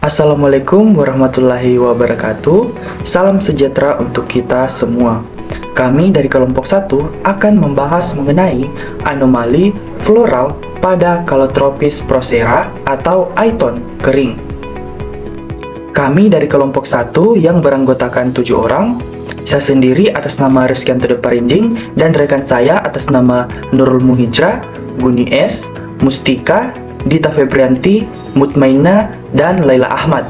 Assalamualaikum warahmatullahi wabarakatuh. Salam sejahtera untuk kita semua. Kami dari kelompok 1 akan membahas mengenai anomali floral pada Calotropis procera atau Aiton kering. Kami dari kelompok 1 yang beranggotakan 7 orang. Saya sendiri atas nama Rizkianto Parinding dan rekan saya atas nama Nurul Muhijra, Guni S, Mustika, Dita Febrianti, Mutmaina, dan Laila Ahmad.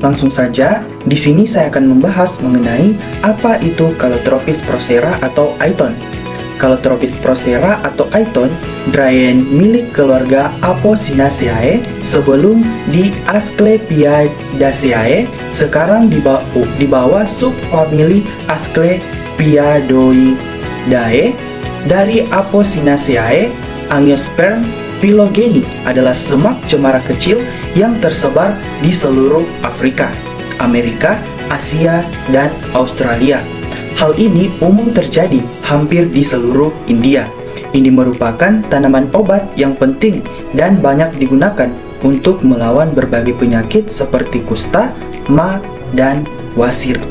Langsung saja, di sini saya akan membahas mengenai apa itu Calotropis procera atau Aiton. Calotropis procera atau Aiton drayen milik keluarga Apocynaceae sebelum di Asclepiadaceae, sekarang di bawah subfamili Asclepiadoidae. Dari Apocynaceae, Angiosperm phylogeny adalah semak cemara kecil yang tersebar di seluruh Afrika, Amerika, Asia, dan Australia. Hal ini umum terjadi hampir di seluruh India. Ini merupakan tanaman obat yang penting dan banyak digunakan untuk melawan berbagai penyakit seperti kusta, ma, dan wasir.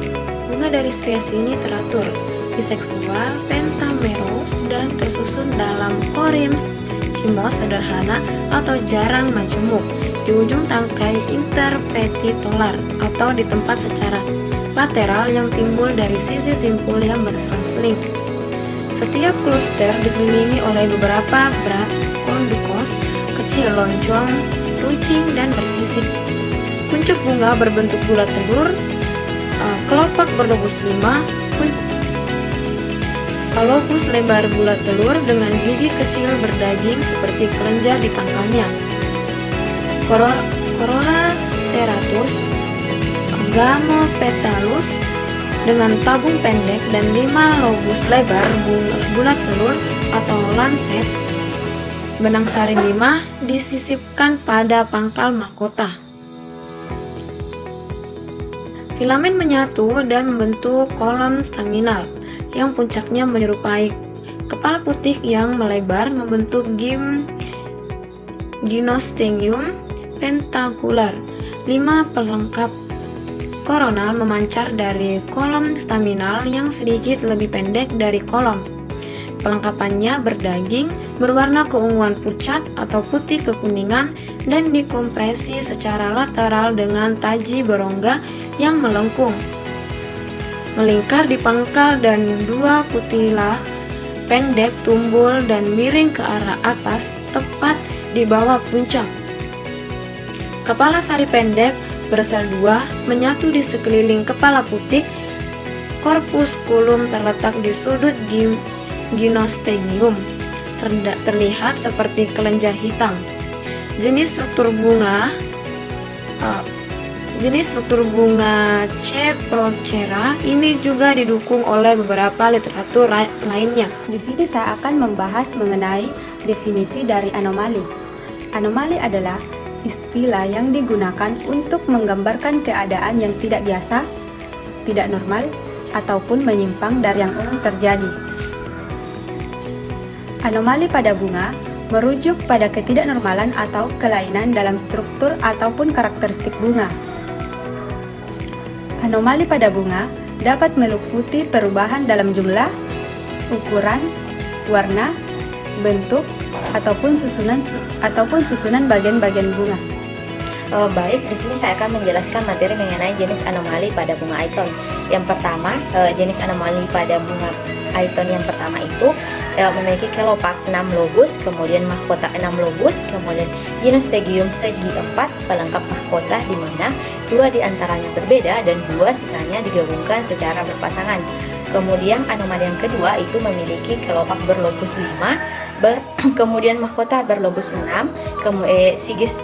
Bunga dari spesies ini teratur, biseksual, pentamerous, dan tersusun dalam korims, cimos sederhana atau jarang majemuk di ujung tangkai interpetitolar atau di tempat secara lateral yang timbul dari sisi simpul yang berselang-seling. Setiap kluster dikelilingi oleh beberapa bracts kondukos kecil, lonjong, runcing, dan bersisik. Kuncup bunga berbentuk bulat telur, kelopak berlobus 5, kalopus lebar bulat telur dengan gigi kecil berdaging seperti kelenjar di pangkalnya. Corolla teratus, gamopetalus dengan tabung pendek dan 5 lobus lebar bulat telur atau lancet. Benang sari 5 disisipkan pada pangkal mahkota. Filamen menyatu dan membentuk kolom staminal yang puncaknya menyerupai kepala putih yang melebar membentuk gymnostemum pentagular. 5 pelengkap koronal memancar dari kolom staminal yang sedikit lebih pendek dari kolom. Pelengkapannya berdaging, berwarna keunguan pucat atau putih kekuningan, dan dikompresi secara lateral dengan taji berongga yang melengkung, melingkar di pangkal, dan 2 kutila pendek tumbul dan miring ke arah atas tepat di bawah puncak. Kepala sari pendek bersel 2 menyatu di sekeliling kepala putih. Corpusculum terletak di sudut gymnostemum, terlihat seperti kelenjar hitam. Jenis struktur bunga C. procera ini juga didukung oleh beberapa literatur lainnya. Di sini saya akan membahas mengenai definisi dari anomali. Anomali adalah istilah yang digunakan untuk menggambarkan keadaan yang tidak biasa, tidak normal, ataupun menyimpang dari yang umum terjadi. Anomali pada bunga merujuk pada ketidaknormalan atau kelainan dalam struktur ataupun karakteristik bunga. Anomali pada bunga dapat meliputi perubahan dalam jumlah, ukuran, warna, bentuk, ataupun susunan bagian-bagian bunga. Baik, di sini saya akan menjelaskan materi mengenai jenis anomali pada bunga Aiton. Yang pertama, jenis anomali pada bunga Aiton yang pertama itu memiliki kelopak 6 lobus, kemudian mahkota 6 lobus, kemudian gymnostemum segi 4 pelengkap mahkota di mana 2 diantaranya berbeda dan 2 sisanya digabungkan secara berpasangan. Kemudian anomali yang kedua itu memiliki kelopak berlobus 5, kemudian mahkota berlobus 6, sigis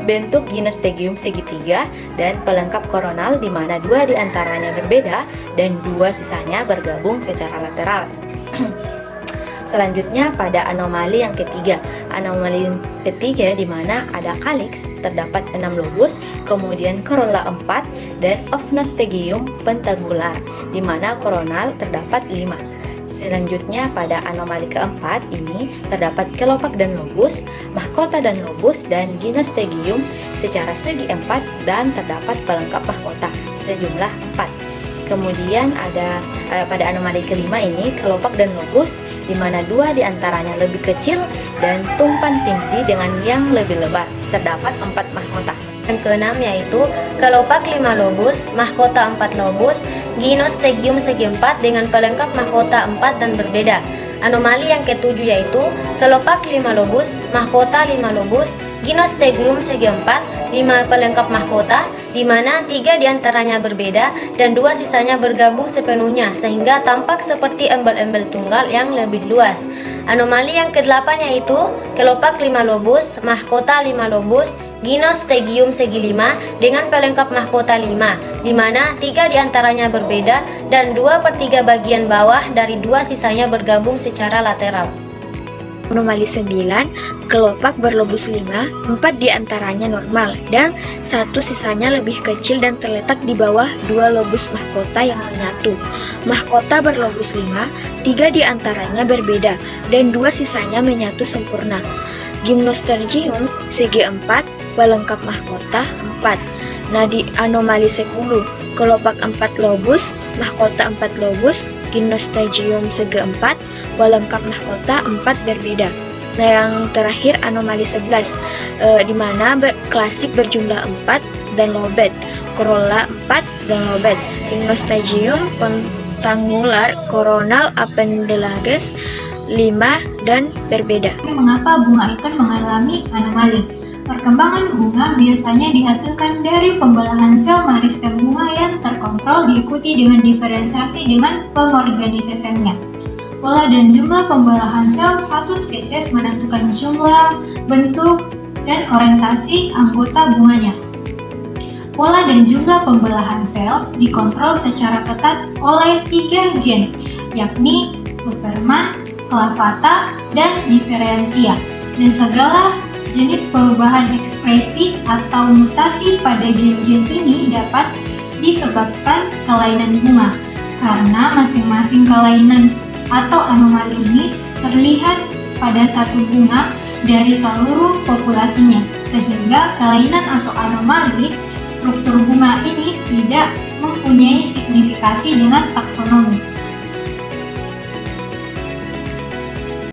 bentuk gymnostemum segitiga dan pelengkap koronal di mana 2 diantaranya berbeda dan 2 sisanya bergabung secara lateral. Selanjutnya pada anomali yang ketiga. Anomali yang ketiga di mana ada calyx terdapat 6 lobus, kemudian corolla 4 dan ophnostegium pentagular di mana koronal terdapat 5. Selanjutnya pada anomali keempat ini terdapat kelopak dan lobus, mahkota dan lobus, dan ginostegium secara segi 4 dan terdapat pelengkap mahkota sejumlah 4. Kemudian ada pada anomali kelima ini kelopak dan lobus, di mana 2 diantaranya lebih kecil dan tumpan tinggi dengan yang lebih lebar. Terdapat 4 mahkota. Yang keenam yaitu kelopak 5 lobus, mahkota 4 lobus, ginostegium segi 4 dengan pelengkap mahkota 4 dan berbeda. Anomali yang ketujuh yaitu kelopak 5 lobus, mahkota 5 lobus, ginostegium segi 4, 5 pelengkap mahkota, di mana 3 diantaranya berbeda dan 2 sisanya bergabung sepenuhnya sehingga tampak seperti embel-embel tunggal yang lebih luas. Anomali yang ke-8 yaitu kelopak 5 lobus, mahkota 5 lobus, ginostegium segi 5 dengan pelengkap mahkota 5, di mana 3 diantaranya berbeda dan 2/3 bagian bawah dari 2 sisanya bergabung secara lateral. Anomali 9, kelopak berlobus 5, 4 diantaranya normal, dan 1 sisanya lebih kecil dan terletak di bawah 2 lobus mahkota yang menyatu. Mahkota berlobus 5, 3 diantaranya berbeda, dan 2 sisanya menyatu sempurna. Ginostergium segi 4, pelengkap mahkota 4. Nah, di anomali 10, kelopak 4 lobus, mahkota 4 lobus, ginostergium segi 4, pelengkap mahkota 4 berbeda. Nah, yang terakhir anomali 11, di mana klasik berjumlah 4 dan lobet, corolla 4 dan lobet, ginostegium pentangular, coronal appendelages 5 dan berbeda. Mengapa bunga ikan mengalami anomali? Perkembangan bunga biasanya dihasilkan dari pembelahan sel meristem bunga yang terkontrol diikuti dengan diferensiasi dengan pengorganisasiannya. Pola dan jumlah pembelahan sel satu spesies menentukan jumlah, bentuk, dan orientasi anggota bunganya. Pola dan jumlah pembelahan sel dikontrol secara ketat oleh 3 gen, yakni Superman, Clavata, dan Differentia, dan segala jenis perubahan ekspresi atau mutasi pada gen-gen ini dapat disebabkan kelainan bunga, karena masing-masing kelainan atau anomali ini terlihat pada satu bunga dari seluruh populasinya, sehingga kelainan atau anomali struktur bunga ini tidak mempunyai signifikasi dengan taksonomi.